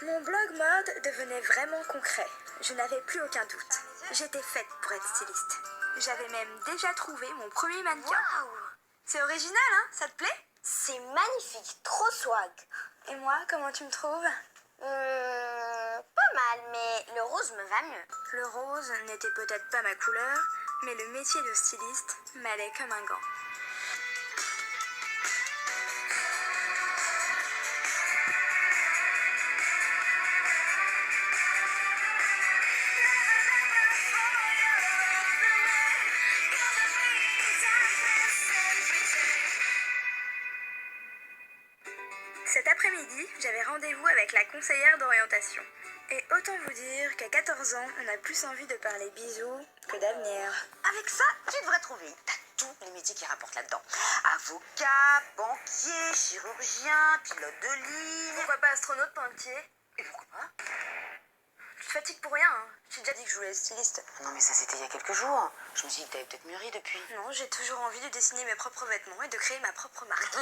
Mon blog mode devenait vraiment concret. Je n'avais plus aucun doute. J'étais faite pour être styliste. J'avais même déjà trouvé mon premier mannequin. Waouh! C'est original, hein? Ça te plaît? C'est magnifique, trop swag. Et moi, comment tu me trouves? Pas mal, mais le rose me va mieux. Le rose n'était peut-être pas ma couleur, mais le métier de styliste m'allait comme un gant. Cet après-midi, j'avais rendez-vous avec la conseillère d'orientation. Et autant vous dire qu'à 14 ans, on a plus envie de parler bisous que d'avenir. Avec ça, tu devrais trouver. T'as tous les métiers qui rapportent là-dedans. Avocat, banquier, chirurgien, pilote de ligne. Pourquoi pas astronaute, pompier? Et pourquoi pas? Tu te fatigues pour rien, hein. J'ai déjà dit que je voulais être styliste. Non mais ça c'était il y a quelques jours. Je me suis dit que t'avais peut-être mûri depuis. Non, j'ai toujours envie de dessiner mes propres vêtements et de créer ma propre marque.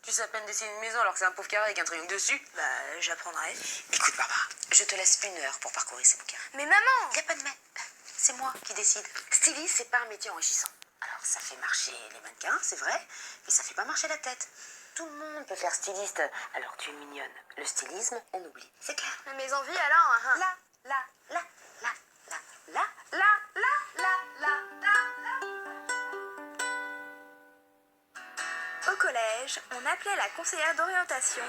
Tu sais à peine dessiner une maison alors que c'est un pauvre carré avec un triangle dessus. Bah, j'apprendrai. Écoute Barbara, je te laisse 1 heure pour parcourir ces bouquins. Mais maman! Y a pas de mais. C'est moi qui décide. Styliste, c'est pas un métier enrichissant. Alors ça fait marcher les mannequins, c'est vrai, mais ça fait pas marcher la tête. Tout le monde peut faire styliste. Alors tu es mignonne. Le stylisme, on oublie. C'est clair. Mais mes envies alors, hein? Là, là, là, là, là, là, là, là, là, là, là, là. Au collège, on appelait la conseillère d'orientation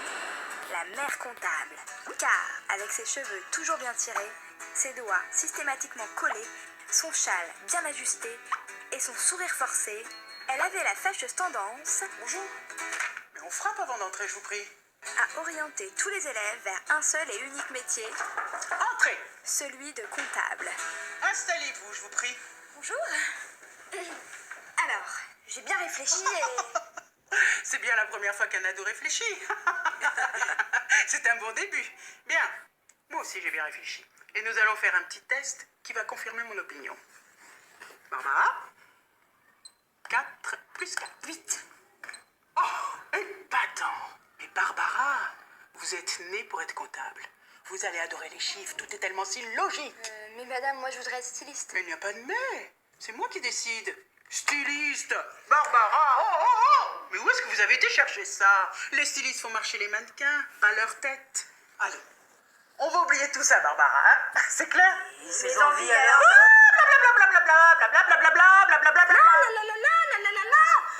la mère comptable. Car, avec ses cheveux toujours bien tirés, ses doigts systématiquement collés, son châle bien ajusté et son sourire forcé, elle avait la fâcheuse tendance Bonjour. Mais on frappe avant d'entrer, je vous prie. à orienter tous les élèves vers un seul et unique métier, Entrez. celui de comptable. Installez-vous, je vous prie. Bonjour. Alors, j'ai bien réfléchi et... C'est bien la première fois qu'un ado réfléchit. C'est un bon début. Bien. Moi aussi, j'ai bien réfléchi. Et nous allons faire un petit test qui va confirmer mon opinion. Barbara 4 plus 4, 8. Oh, épatant. Mais Barbara, vous êtes née pour être comptable. Vous allez adorer les chiffres, tout est tellement si logique. mais madame, moi je voudrais être styliste. Mais il n'y a pas de mais. C'est moi qui décide. Styliste. Barbara. Oh, oh, oh. Mais où est-ce que vous avez été chercher ça? Les stylistes font marcher les mannequins, pas leur tête. Allez. On va oublier tout ça, Barbara. Hein? C'est clair? Ses envies alors. Blablabla, blablabla.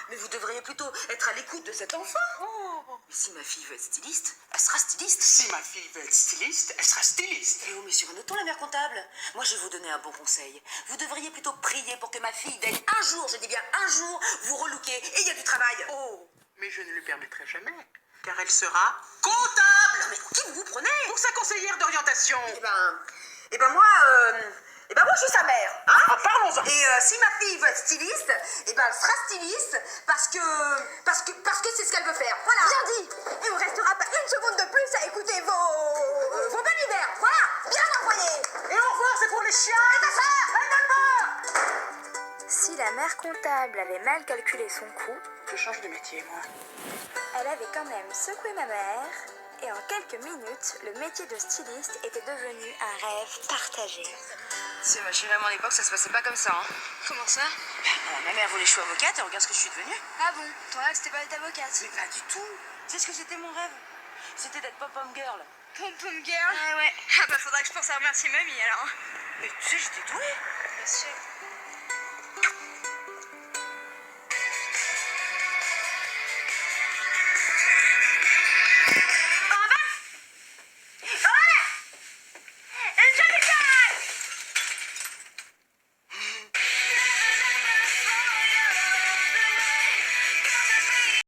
Mais vous devriez plutôt être à l'écoute de cet enfant. Mais si ma fille veut être styliste, elle sera styliste. Si ma fille veut être styliste, elle sera styliste. Eh oh, mais sur un autre ton, la mère comptable. Moi, je vais vous donner un bon conseil. Vous devriez plutôt prier pour que ma fille daigne un jour, je dis bien un jour, vous relooker. Et il y a du travail. Oh, mais je ne le permettrai jamais, car elle sera comptable. Non, mais qui vous prenez? Pour sa conseillère d'orientation. Eh ben moi, je suis sa mère. Hein? Ah, parlons-en. Et si ma fille veut être styliste, eh ben elle sera styliste parce que c'est ce qu'elle veut faire. Voilà. Bien dit! Il ne restera pas une seconde de plus à écouter vos balivers. Voilà! Bien envoyé! Et au revoir, c'est pour les chiens. Si la mère comptable avait mal calculé son coût, Je change de métier, moi. elle avait quand même secoué ma mère et en quelques minutes, le métier de styliste était devenu un rêve partagé. C'est ma chérie, à mon époque, ça se passait pas comme ça. Hein. Comment ça? Ma mère voulait que je sois avocate et regarde ce que je suis devenue. Ah bon? Ton rêve c'était pas d'être avocate? Mais pas du tout. Tu sais ce que c'était mon rêve? C'était d'être pom-pom girl. Pom-pom girl? Ah ouais. Ah bah faudra que je pense à remercier mamie alors. Mais tu sais, j'étais douée. Bien sûr.